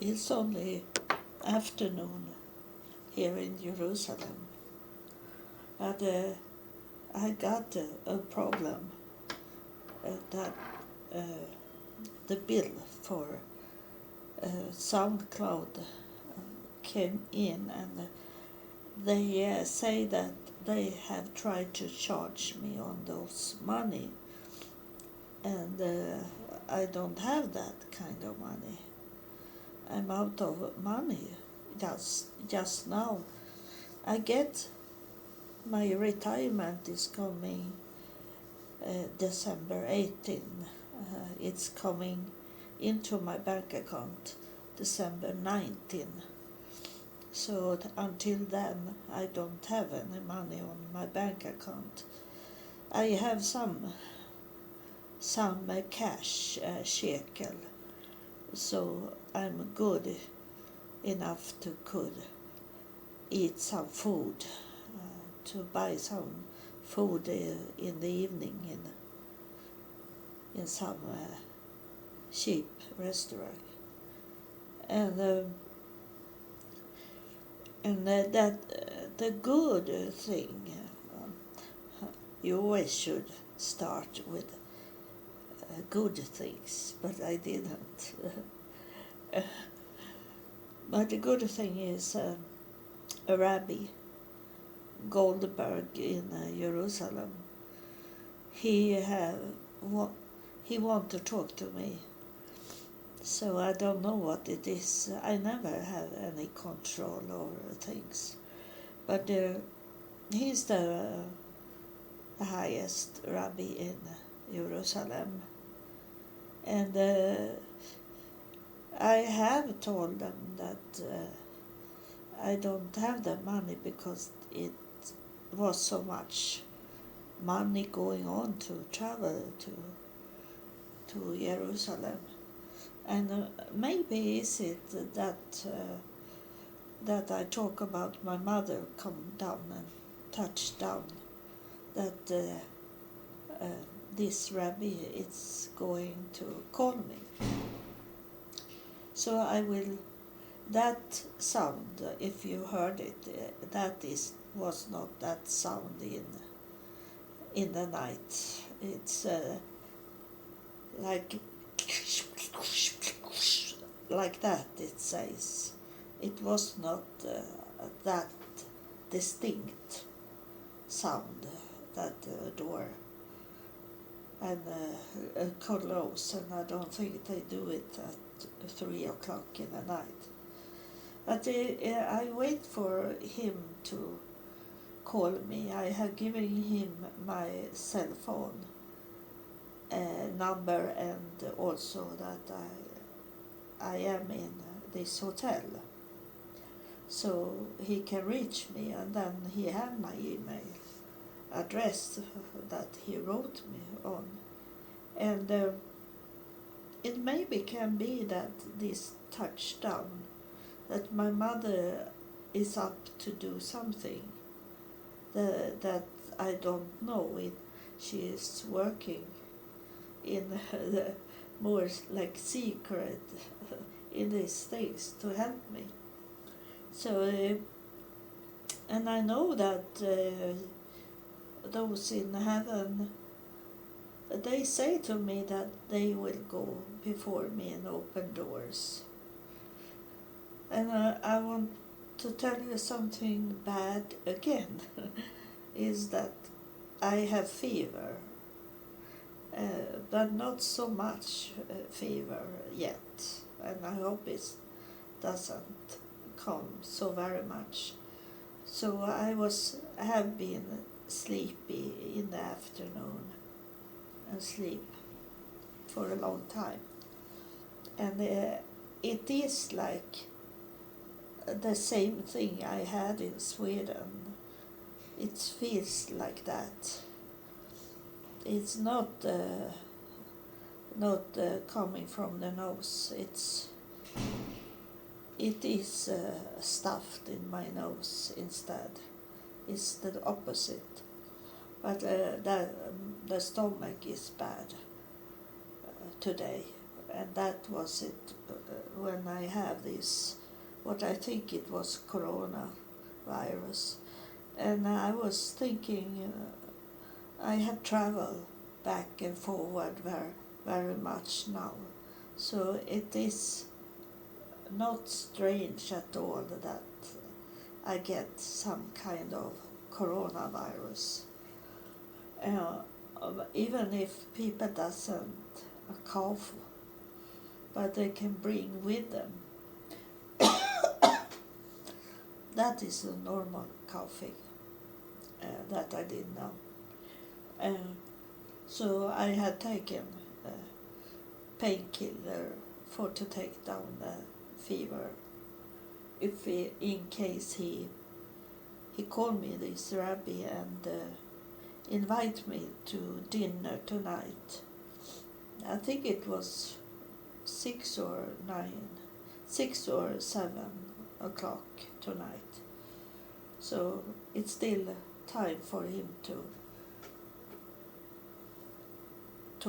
It's only afternoon here in Jerusalem, but I got a problem that uh, the bill for SoundCloud came in, and they say that they have tried to charge me on those money, and I don't have that kind of money. I'm out of money just now. I get my retirement is coming December 18. It's coming into my bank account December 19. So until then, I don't have any money on my bank account. I have some cash, shekel, so I'm good enough to could eat some food, to buy some food in the evening in some cheap restaurant, and that the good thing, you always should start with good things, but I didn't. But the good thing is a Rabbi Goldberg in Jerusalem. He want to talk to me, so I don't know what it is. I never have any control over things, but he's the highest rabbi in Jerusalem, and I have told them that I don't have the money because it was so much money going on to travel to Jerusalem, and maybe is it that I talk about my mother come down and touch down, that this rabbi is going to call me. So I will, that sound, if you heard it, was not that sound in the night. It's like that, it says. It was not that distinct sound, that door, and close, and I don't think they do it at 3 o'clock in the night. But I wait for him to call me. I have given him my cell phone number, and also that I am in this hotel, so he can reach me, and then he have my email address that he wrote me on, and it maybe can be that this touchdown, that my mother is up to do something that I don't know. She is working in the more like secret in these things to help me. So, and I know that those in heaven, they say to me that they will go before me and open doors. And I want to tell you something bad again, is that I have fever, but not so much fever yet, and I hope it doesn't come so very much. So I have been sleepy in the afternoon and sleep for a long time, and it is like the same thing I had in Sweden. It feels like that. It's not coming from the nose. It is stuffed in my nose instead. It's the opposite. But the stomach is bad today. and that was it when I have this, what I think it was coronavirus. And I was thinking, I have traveled back and forward very much now. So it is not strange at all that I get some kind of coronavirus. Even if people doesn't cough, but they can bring with them. That is a normal coughing that I didn't know. So I had taken painkiller for to take down the fever. If in case he called me, this Rabbi, and invite me to dinner tonight. I think it was 6 or 7 o'clock tonight. So it's still time for him to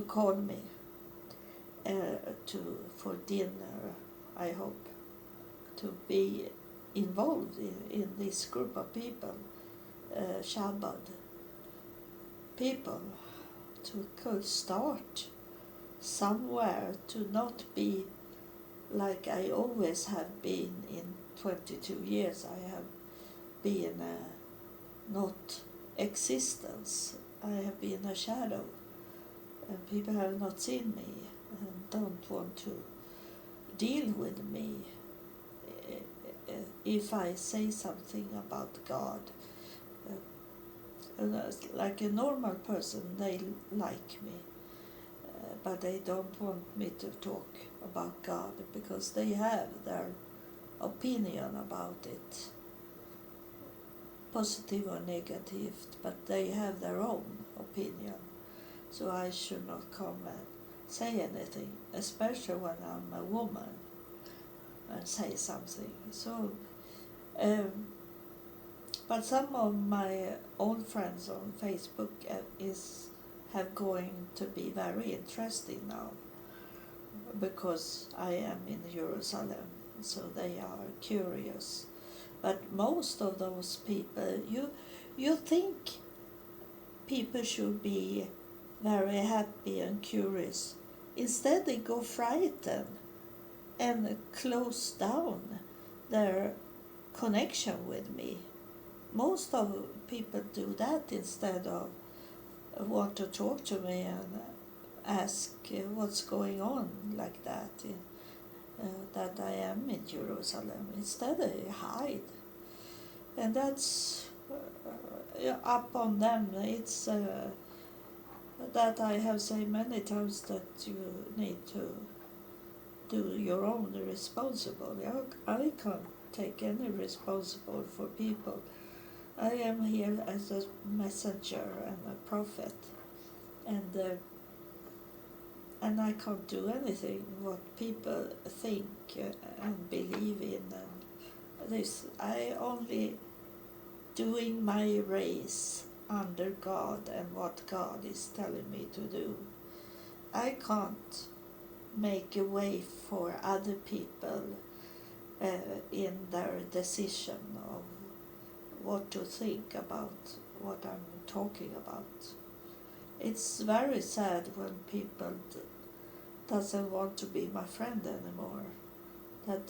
call me for dinner. I hope to be involved in this group of people, Shabbat people, to could start somewhere, to not be like I always have been in 22 years. I have been not existence. I have been a shadow, and people have not seen me and don't want to deal with me if I say something about God. Like a normal person, they like me, but they don't want me to talk about God because they have their opinion about it, positive or negative, but they have their own opinion. So I should not come and say anything, especially when I'm a woman, and say something. So, but some of my old friends on Facebook have going to be very interesting now, because I am in Jerusalem, so they are curious. But most of those people, you think people should be very happy and curious. Instead they go frightened and close down their connection with me. Most of people do that instead of want to talk to me and ask what's going on, like that, that I am in Jerusalem. Instead they hide. And that's up on them. It's that I have said many times, that you need to do your own responsible. I can't take any responsible for people. I am here as a messenger and a prophet, and I can't do anything what people think and believe in. And this, I only doing my race under God and what God is telling me to do. I can't make a way for other people in their decision of what to think about what I'm talking about. It's very sad when people doesn't want to be my friend anymore, that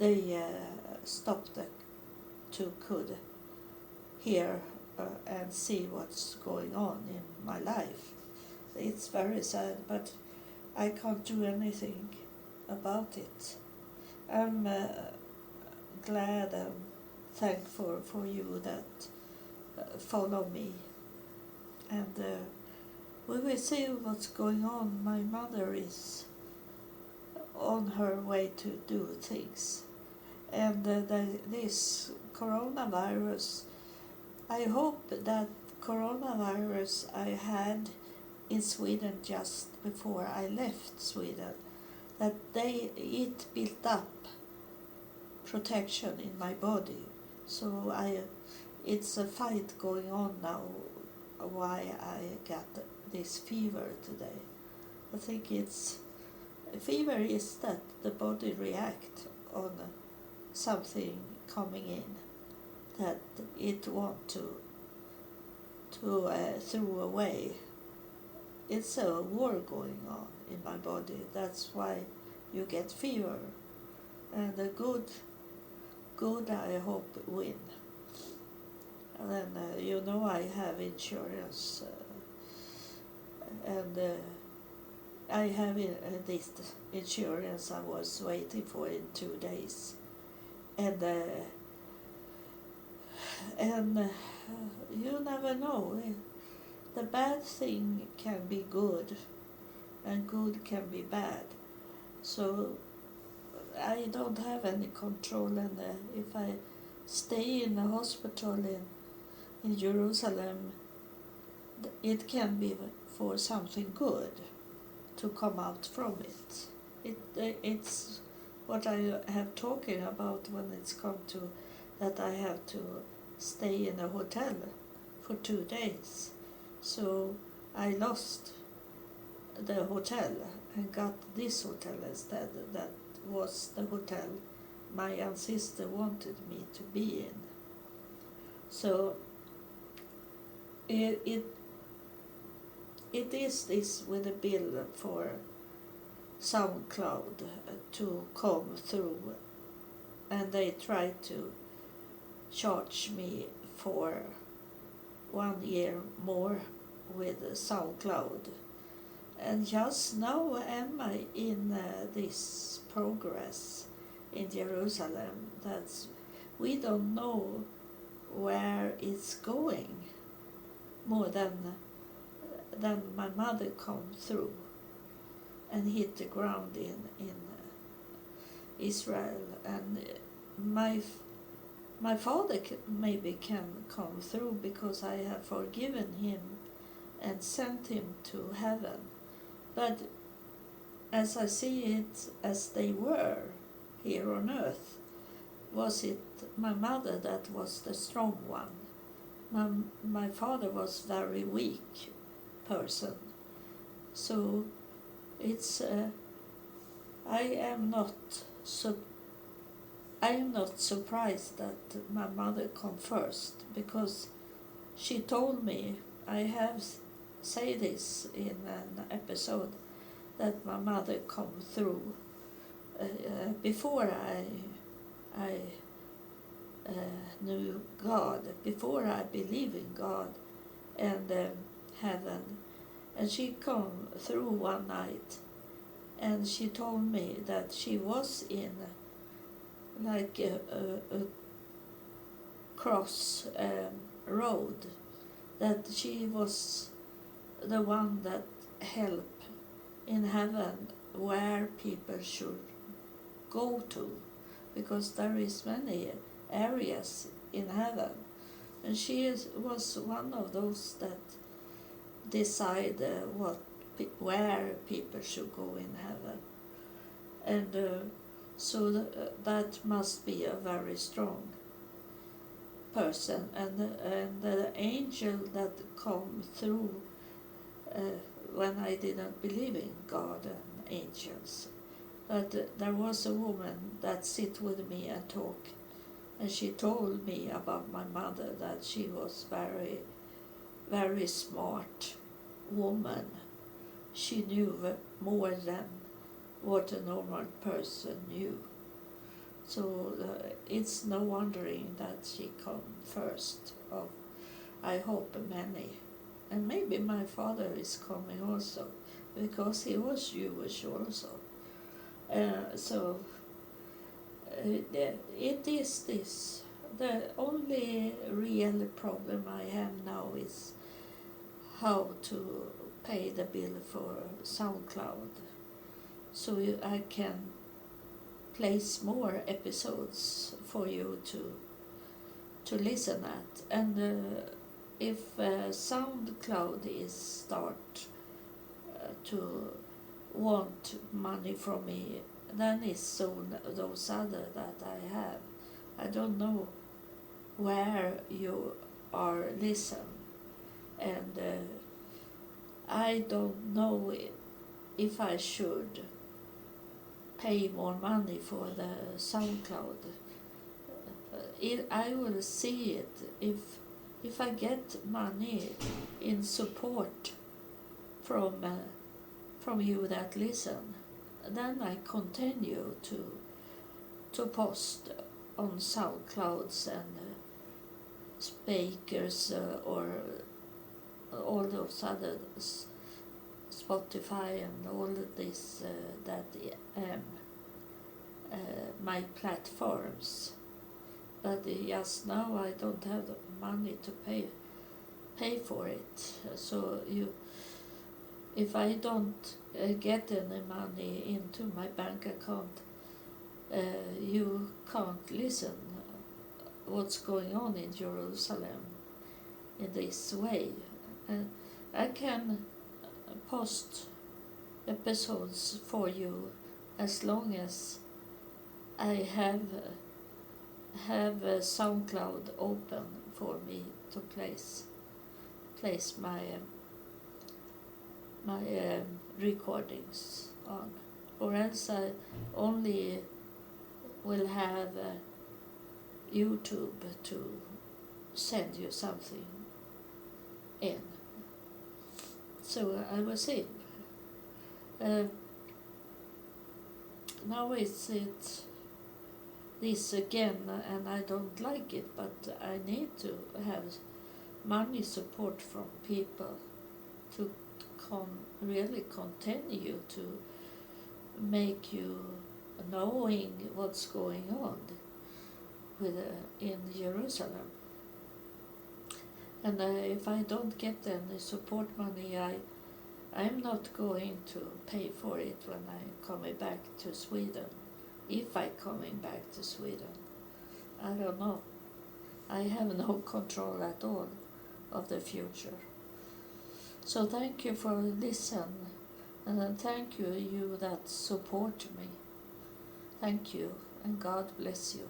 they stop to could hear and see what's going on in my life. It's very sad, but I can't do anything about it. I'm glad and thankful for you that follow me, and we will see what's going on. My mother is on her way to do things, and this coronavirus, I hope that coronavirus I had in Sweden just before I left Sweden, that it built up protection in my body. So it's a fight going on now why I got this fever today. I think it's fever is that the body react on something coming in that it want to throw away. It's a war going on in my body. That's why you get fever, and the good I hope win. And then I have insurance, and I have this insurance I was waiting for in 2 days, and you never know. The bad thing can be good, and good can be bad. So I don't have any control, and if I stay in a hospital in Jerusalem, it can be for something good to come out from it. It's what I have talking about when it's come to that I have to stay in a hotel for 2 days. So I lost the hotel and got this hotel instead. That was the hotel my ancestor wanted me to be in. So it is this with a bill for SoundCloud to come through, and they try to charge me for 1 year more with SoundCloud. And just now am I in this progress in Jerusalem that we don't know where it's going more than my mother come through and hit the ground in Israel, and my father maybe can come through because I have forgiven him and sent him to heaven. But as I see it, as they were here on earth, was it my mother that was the strong one? My father was very weak person. So it's I am not surprised that my mother come first, because she told me, I have say this in an episode, that my mother come through before I knew God, before I believe in God and heaven. And she come through one night, and she told me that she was in like a cross road, that she was the one that helped in heaven where people should go to, because there is many areas in heaven, and she was one of those that decide where people should go in heaven. And so that must be a very strong person. And the angel that come through when I didn't believe in God and angels, but there was a woman that sit with me and talk, and she told me about my mother, that she was very, very smart woman. She knew more than what a normal person knew. So it's no wondering that she come first of, I hope, many. And maybe my father is coming also, because he was Jewish also. So it is this. The only real problem I have now is how to pay the bill for SoundCloud, so I can place more episodes for you to listen at. And if SoundCloud is start to want money from me, then it's soon those other that I have. I don't know where you are listen, and I don't know if I should pay more money for the SoundCloud. I will see it if I get money in support from you that listen, then I continue to post on SoundClouds and Speakers or all those other Spotify and all of this that my platforms. But just now I don't have the money to pay for it. So if I don't get any money into my bank account, you can't listen what's going on in Jerusalem in this way. I can post episodes for you as long as I have SoundCloud open for me to place my recordings on, or else I only will have YouTube to send you something in. So I will see. Now it's this again, and I don't like it, but I need to have money support from people to really continue to make you knowing what's going on with in Jerusalem. And if I don't get any support money, I'm not going to pay for it when I'm coming back to Sweden. If I'm coming back to Sweden, I don't know. I have no control at all of the future. So thank you for listening, and thank you that support me. Thank you, and God bless you.